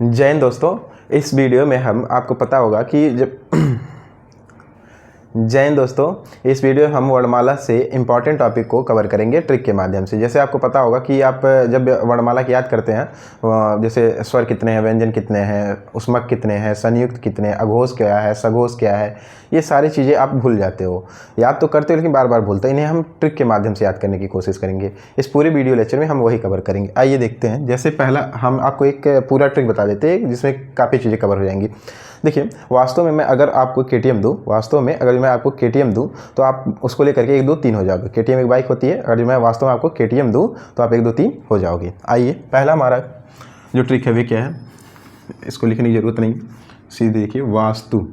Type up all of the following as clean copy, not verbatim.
जय हिंद दोस्तों। इस वीडियो में हम आपको पता होगा कि जब जय हिंद दोस्तों, इस वीडियो हम वर्णमाला से इम्पॉर्टेंट टॉपिक को कवर करेंगे ट्रिक के माध्यम से। जैसे आपको पता होगा कि आप जब वर्णमाला की याद करते हैं, जैसे स्वर कितने हैं, व्यंजन कितने हैं, उष्मक कितने हैं, संयुक्त कितने हैं, अघोष क्या है, सघोष क्या है, ये सारी चीज़ें आप भूल जाते हो। याद तो करते हो लेकिन बार बार भूलते हो। इन्हें हम ट्रिक के माध्यम से याद करने की कोशिश करेंगे। इस पूरे वीडियो लेक्चर में हम वही कवर करेंगे। आइए देखते हैं। जैसे पहला हम आपको एक पूरा ट्रिक बता देते हैं जिसमें काफ़ी चीज़ें कवर हो जाएंगी। देखिए, वास्तव में मैं अगर आपको KTM दूँ, तो आप उसको लेकर के 1 2 3 हो जाओगे। KTM एक बाइक होती है, अगर मैं वास्तव में आपको KTM दूँ तो आप 1 2 3 हो जाओगे। आइए, पहला हमारा जो ट्रिक है वे क्या है, इसको लिखने की ज़रूरत नहीं, सीधे देखिए वास्तु।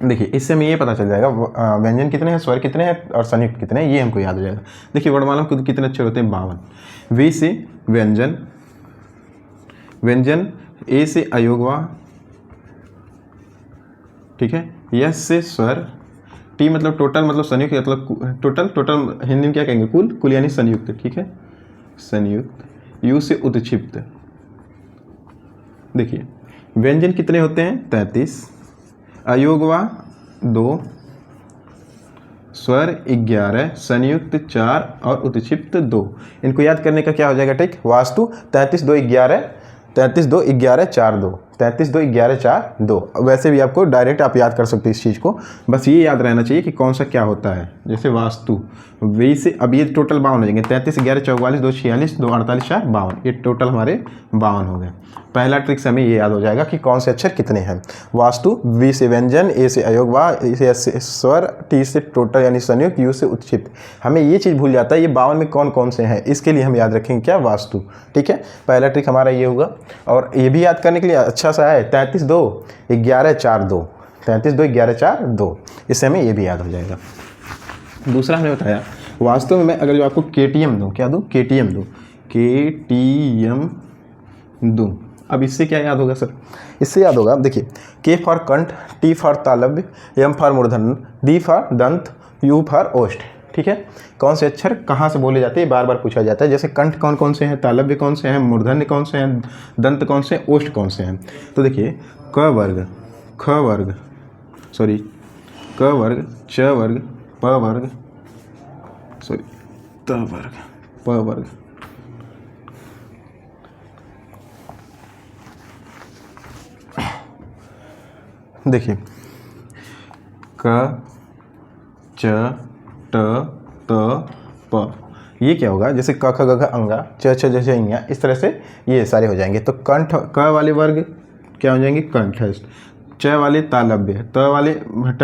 देखिए, इससे हमें ये पता चल जाएगा व्यंजन कितने हैं, स्वर कितने हैं और संयुक्त कितने हैं, ये हमको याद हो जाएगा। देखिए, वर्णमाला में कितने अक्षर होते हैं, 52। वी से व्यंजन, ए से अयोगवा, ठीक है, यस से स्वर, टी मतलब टोटल, मतलब संयुक्त, मतलब टोटल हिंदी में क्या कहेंगे, कुल यानी संयुक्त, ठीक है, संयुक्त। यू से उत्क्षिप्त। देखिए, व्यंजन कितने होते हैं, 33, अयोगवा 2, स्वर 11, संयुक्त 4 और उत्क्षिप्त 2। इनको याद करने का क्या हो जाएगा ट्रिक, वास्तु 33 2 11 4 2, 33 2 11 4 2। वैसे भी आपको डायरेक्ट आप याद कर सकते हो इस चीज़ को, बस ये याद रहना चाहिए कि कौन सा क्या होता है। जैसे वास्तु वे से, अब ये टोटल 52 हो जाएंगे, 33 11 44 2 46 2 48 4 52, ये टोटल हमारे 52 हो गए। पहला ट्रिक से हमें ये याद हो जाएगा कि कौन से अक्षर कितने हैं। वास्तु, वी से व्यंजन, ए से अयोगवा, ए से स्वर, टी से टोटल यानी संयुक्त, यू से उत्क्षिप्त। हमें ये चीज़ भूल जाता है ये 52 में कौन कौन से हैं, इसके लिए हम याद रखेंगे क्या, वास्तु। ठीक है, पहला ट्रिक हमारा ये होगा। और ये भी याद करने के लिए अच्छा सा है, 33 2 11 4 2, 33 2 11 4 2, इससे हमें ये भी याद हो जाएगा। दूसरा हमने बताया, वास्तव में मैं अगर जो आपको KTM दूँ, क्या दूँ, KTM दूँ, अब इससे क्या याद होगा सर, इससे याद होगा, देखिए, K फॉर कंठ, T फॉर तालव्य, M फॉर मूर्धन्य, D फॉर दंत, U फॉर ओष्ठ। ठीक है, कौन से अक्षर कहाँ से बोले जाते हैं बार बार पूछा जाता है। जैसे कंठ कौन कौन से हैं, तालव्य कौन से हैं, मूर्धन्य कौन से हैं, दंत कौन से हैं, ओष्ठ कौन से हैं। तो देखिए, क वर्ग, ख वर्ग, सॉरी क वर्ग, च वर्ग, प वर्ग, सॉरी त वर्ग, प वर्ग, देखिए, क च ट त प, ये क्या होगा, जैसे क ख ग घ अंगा, च छ ज झ इया, इस तरह से ये सारे हो जाएंगे। तो कंठ, क वाले वर्ग क्या हो जाएंगे, कंठस्थ, च वाले तालव्य, ट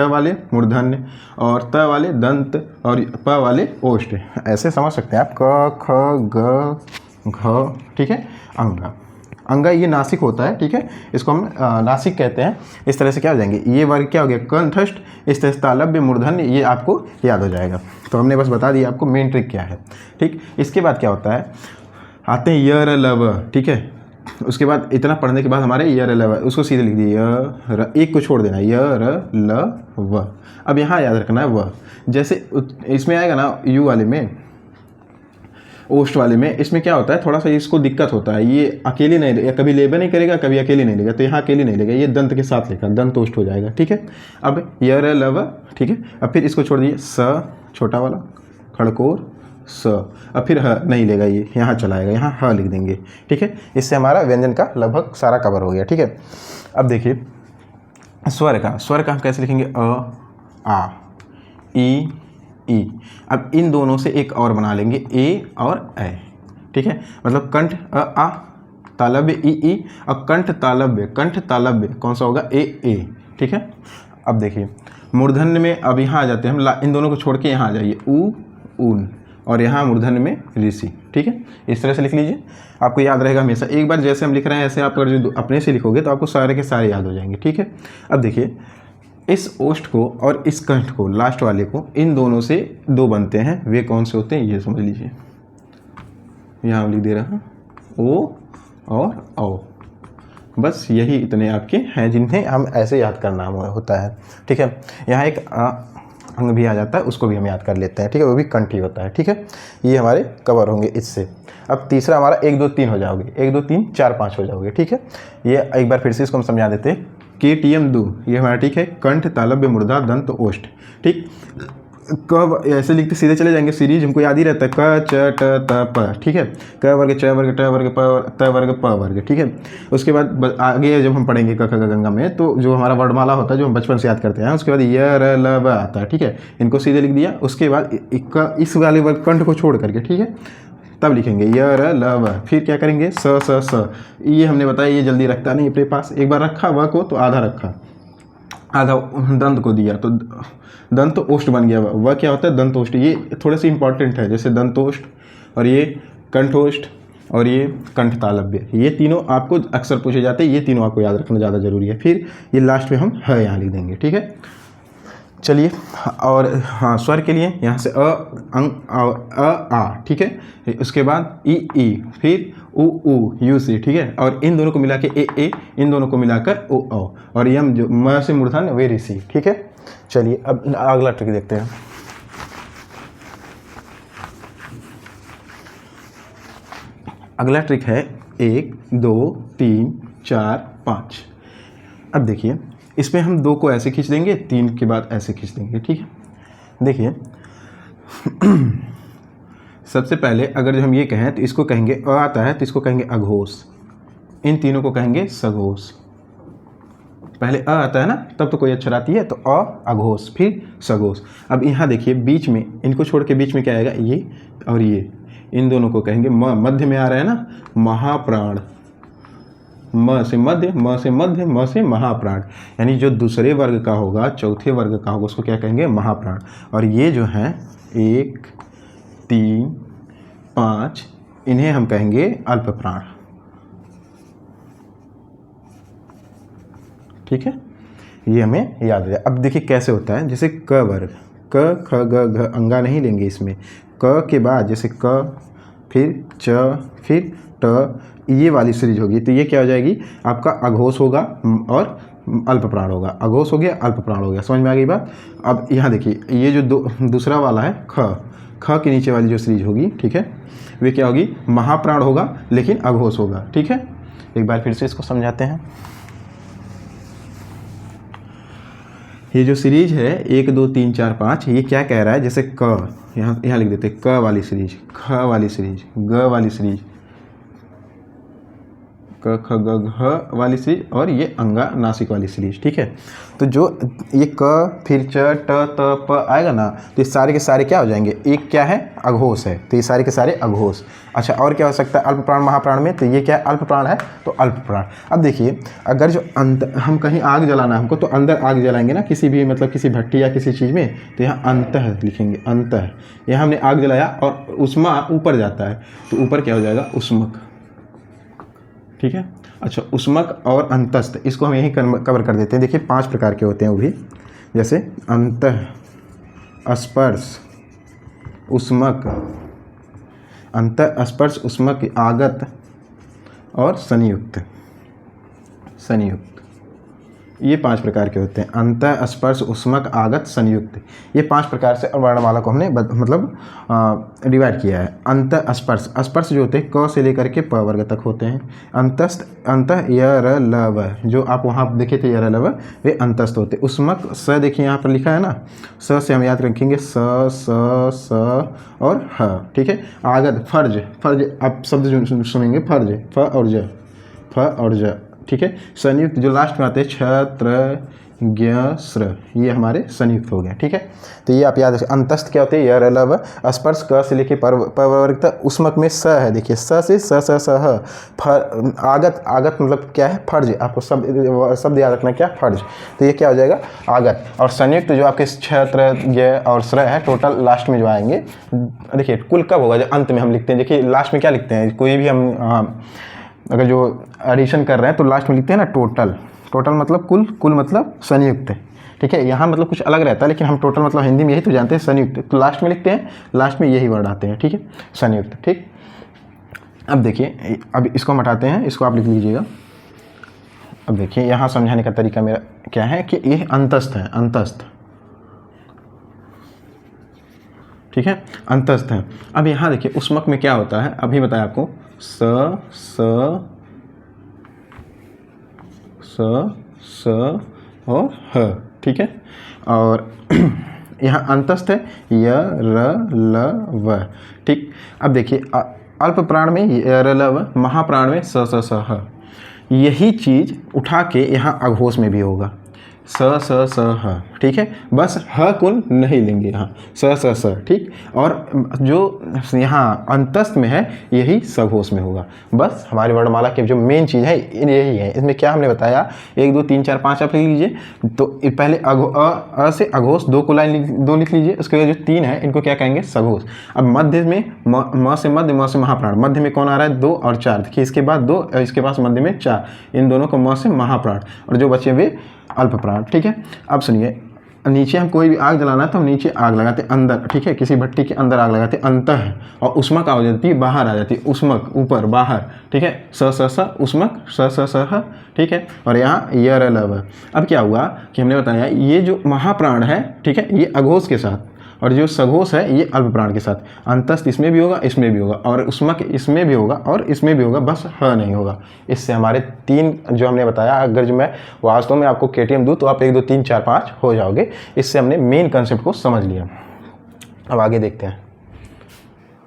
वाले मूर्धन्य, और त वाले दंत, और प वाले ओष्ठ। ऐसे समझ सकते हैं आप, क ख ग घ, ठीक है, अंगा। अंगा ये नासिक होता है, ठीक है, इसको हम नासिक कहते हैं। इस तरह से क्या हो जाएंगे, ये वर्ग क्या हो गया, कंठस्थ, इस तरह से तालव्य, मूर्धन्य, ये आपको याद हो जाएगा। तो हमने बस बता दिया आपको मेन ट्रिक क्या है। ठीक, इसके बाद क्या होता है, आते हैं य र ल व, ठीक है। उसके बाद इतना पढ़ने के बाद हमारे य र ल व, उसको सीधे लिख दिए, य र, एक को छोड़ देना, य र ल व। अब यहाँ याद रखना है व, जैसे इसमें आएगा ना यू वाले में, ओष्ठ वाले में, इसमें क्या होता है, थोड़ा सा इसको दिक्कत होता है, ये अकेले नहीं, कभी लेबे नहीं करेगा, कभी अकेले नहीं लेगा, तो यहाँ अकेले नहीं लेगा, ये दंत के साथ लेगा, दंत ओष्ठ हो जाएगा। ठीक है, अब य र ल व, ठीक है, अब फिर इसको छोड़ दिए, स छोटा वाला, खड़कोर, स, अब फिर ह नहीं लेगा, ये यहाँ चलाएगा, यहाँ ह लिख देंगे। ठीक है, इससे हमारा व्यंजन का लगभग सारा कवर हो गया। ठीक है, अब देखिए स्वर का हम कैसे लिखेंगे, अ आ ई ई। अब इन दोनों से एक और बना लेंगे, ए और ए। ठीक है, मतलब कंठ अ आ, तालव्य ई, और कंठ तालव्य कौन सा होगा, ए। ठीक है, अब देखिए मूर्धन्य में, अब यहाँ आ जाते हैं हम, इन दोनों को छोड़ के यहाँ आ जाइए, ऊ ऊन, और यहाँ मूर्धन्य में ऋषि। ठीक है, इस तरह से लिख लीजिए, आपको याद रहेगा हमेशा। एक बार जैसे हम लिख रहे हैं ऐसे आप अगर जो अपने से लिखोगे तो आपको सारे के सारे याद हो जाएंगे। ठीक है, अब देखिए, इस ओष्ठ को और इस कंठ को, लास्ट वाले को, इन दोनों से 2 बनते हैं, वे कौन से होते हैं, ये समझ लीजिए। यहाँ लिख दे रहा हूँ, ओ और औ। बस यही इतने आपके हैं जिन्हें हम ऐसे याद करना होता है। ठीक है, यहाँ एक अंग भी आ जाता है, उसको भी हम याद कर लेते हैं, ठीक है, वो भी कंठ ही होता है, ठीक है। ये हमारे कवर होंगे इससे। अब तीसरा हमारा 1 2 3 हो जाओगे, 1 2 3 4 5 हो जाओगे, ठीक है। ये एक बार फिर से इसको हम समझा देते हैं। KTM दो, ये हमारा ठीक है, कंठ, तालव्य, मूर्धा, दंत, ओष्ठ, ठीक। क ऐसे लिखते सीधे चले जाएंगे, सीरीज हमको याद ही रहता है, क च ट त प, ठीक है। क वर्ग, च वर्ग, ट वर्ग, प त वर्ग, प वर्ग, ठीक है। उसके बाद आगे जब हम पढ़ेंगे क ख ग गंगा में, तो जो हमारा वर्णमाला होता है जो हम बचपन से याद करते हैं, उसके बाद य र ल व आता है, ठीक है। इनको सीधे लिख दिया। उसके बाद इस वाले वर्ग कंठ को छोड़ करके, ठीक है, तब लिखेंगे य र ल व। फिर क्या करेंगे, स स स। ये हमने बताया ये जल्दी रखता नहीं अपने पास, एक बार रखा व को तो आधा रखा, आधा दंत को दिया तो दंत ओष्ठ बन गया। वह क्या होता है, दंतोष्ठ। ये थोड़े से इंपॉर्टेंट है, जैसे दंतोष्ठ और ये कंठोष्ठ और ये कंठ तालव्य, ये तीनों आपको अक्सर पूछे जाते हैं, ये तीनों आपको याद रखना ज़्यादा जरूरी है। फिर ये लास्ट में हम है यहाँ लिख देंगे, ठीक है। चलिए, और हाँ, स्वर के लिए यहाँ से अ अंग और अ आ, ठीक है। उसके बाद ई, फिर उ यू सी, ठीक है। और इन दोनों को मिला के ए, इन दोनों को मिलाकर ओ औ, और यम जो म से मूर्धन्य वे ऋषि, ठीक है। चलिए अब अगला ट्रिक देखते हैं। अगला ट्रिक है 1 2 3 4 5। अब देखिए, इसमें हम 2 को ऐसे खींच देंगे, 3 के बाद ऐसे खींच देंगे, ठीक है। देखिए सबसे पहले अगर जो हम ये कहें तो इसको कहेंगे अ आता है तो इसको कहेंगे अघोष, इन तीनों को कहेंगे सघोष। पहले अ आता है ना, तब तो कोई अक्षर आती है, तो अ अघोष, फिर सघोष। अब यहाँ देखिए बीच में, इनको छोड़ के बीच में क्या आएगा, ये और ये, इन दोनों को कहेंगे मध्य में आ रहा है ना, महाप्राण। म से मध्य, म से मध्य, म से महाप्राण, यानी जो दूसरे वर्ग का होगा, चौथे वर्ग का होगा, उसको क्या कहेंगे, महाप्राण। और ये जो हैं 1 3 5, इन्हें हम कहेंगे अल्प प्राण, ठीक है। ये हमें याद है। अब देखिए कैसे होता है, जैसे क वर्ग, क ख ग घ अंगा नहीं लेंगे इसमें, क के बाद जैसे क, फिर च, फिर ट, ये वाली सीरीज होगी, तो ये क्या हो जाएगी, आपका अघोष होगा और अल्प प्राण होगा। अघोष हो गया, अल्प प्राण हो गया, समझ में आ गई बात। अब यहाँ देखिए, ये जो दूसरा वाला है ख के नीचे वाली जो सीरीज होगी, ठीक है, वे क्या होगी, महाप्राण होगा लेकिन अघोष होगा, ठीक है। एक बार फिर से इसको समझाते हैं। ये जो सीरीज है 1 2 3 4 5, ये क्या कह रहा है, जैसे क, यहाँ लिख देते क वाली सीरीज, ख वाली सीरीज, ग वाली सीरीज, क ख ग घ वाली सीरीज, और ये अंगा नासिक वाली सीरीज, ठीक है। तो जो ये क, फिर च, ट, त, प आएगा ना, तो ये सारे के सारे क्या हो जाएंगे, एक क्या है, अघोष है, तो ये सारे के सारे अघोष। अच्छा, और क्या हो सकता है अल्प प्राण महाप्राण में, तो ये क्या अल्प प्राण है, तो अल्प प्राण। अब देखिए, अगर जो हम कहीं आग जलाना है हमको, तो अंदर आग जलाएंगे ना, किसी भी मतलब किसी भट्टी या किसी चीज़ में, तो यहाँ अंतः लिखेंगे, अंतः। यहाँ हमने आग जलाया और उष्मा ऊपर जाता है, तो ऊपर क्या हो जाएगा, उष्मक, ठीक है। अच्छा, उष्मक और अंतस्थ, इसको हम यहीं कवर कर देते हैं। देखिए 5 प्रकार के होते हैं वो भी, जैसे अंतः, स्पर्श, उष्मक, अंतः स्पर्श उष्मक आगत और संयुक्त। ये 5 प्रकार के होते हैं, अंतः स्पर्श उष्मक आगत संयुक्त। ये 5 प्रकार से वर्णमाला को हमने मतलब डिवाइड किया है। अंतः स्पर्श जो होते हैं क से लेकर के प वर्ग तक होते हैं। अंतस्थ, अंतः य र ल व, जो आप वहाँ देखे थे य र ल व, वे अंतस्थ होते हैं। उष्मक स देखिए यहाँ पर लिखा है ना, स से हम याद रखेंगे स स और ह, ठीक है। आगत फर्ज, आप शब्द सुनेंगे फर्ज, फ और ज, ठीक है। संयुक्त जो लास्ट में आते हैं छत्र ज्ञ स्र, ये हमारे संयुक्त हो गए, ठीक है। तो ये आप याद रखें। अंतस्थ क्या होते हैं, य र ल व, स्पर्श क से लेके प वर्ग तक। उष्मक में स है, देखिए स से स ह। आगत मतलब क्या है, फर्ज। आपको शब्द याद रखना, क्या, फर्ज। तो ये क्या हो जाएगा, आगत। और संयुक्त जो आपके छत्र ज्ञ और स्र है, टोटल लास्ट में जो आएंगे। देखिए कुल कब होगा, जब अंत में हम लिखते हैं। देखिए लास्ट में क्या लिखते हैं, कोई भी हम अगर जो एडिशन कर रहे हैं तो लास्ट में लिखते हैं ना टोटल मतलब कुल मतलब संयुक्त, ठीक है। यहाँ मतलब कुछ अलग रहता है, लेकिन हम टोटल मतलब हिंदी में यही तो जानते हैं, संयुक्त। तो लास्ट में लिखते हैं, लास्ट में यही वर्ड आते हैं, ठीक है, संयुक्त, ठीक। अब देखिए, अब इसको हम हटाते हैं, इसको आप लिख लीजिएगा। अब देखिए यहाँ समझाने का तरीका मेरा क्या है कि ये अंतस्थ है, अंतस्थ, ठीक है, अंतस्थ है। अब यहाँ देखिए उष्मक में क्या होता है, अभी बताया आपको, स और ह, ठीक है। और यहाँ अंतस्थ है य र ल व, ठीक। अब देखिए अल्प प्राण में य र ल व, महाप्राण में स ह। यही चीज़ उठा के यहाँ अघोष में भी होगा, स ह, ठीक है। बस ह को नहीं लेंगे यहाँ, स, ठीक। और जो यहाँ अंतस्थ में है यही सघोष में होगा। बस हमारी वर्णमाला की जो मेन चीज़ है यही है। इसमें क्या हमने बताया, 1 2 3 4 5 आप लिख लीजिए। तो पहले अ से अघोष 2 को लाइन 2 लिख लीजिए, उसके बाद जो 3 है इनको क्या कहेंगे, सघोष। अब मध्य में म से मध्य, म से महाप्राण, मध्य में कौन आ रहा है, 2 और 4, देखिए इसके बाद 2, इसके पास मध्य में 4, इन दोनों को म से महाप्राण, और जो बचे वे अल्प प्राण, ठीक है। अब सुनिए, नीचे हम कोई भी आग जलाना है तो हम नीचे आग लगाते अंदर, ठीक है, किसी भट्टी के अंदर आग लगाते अंतः, और उष्मक आ जाती है बाहर आ जाती है, उष्मक ऊपर बाहर, ठीक है, स उष्मक स, ठीक है। और यहाँ य र ल व। अब क्या हुआ कि हमने बताया ये जो महाप्राण है, ठीक है, ये अघोष के साथ, और जो सघोष है ये अल्प प्राण के साथ। अंतस्थ इसमें भी होगा, इसमें भी होगा, और उष्मक इसमें भी होगा और इसमें भी होगा, बस ह नहीं होगा। इससे हमारे 3 जो हमने बताया, अगर जो मैं वास्तव में आपको KTM दूँ तो आप 1 2 3 4 5 हो जाओगे। इससे हमने मेन कंसेप्ट को समझ लिया। अब आगे देखते हैं।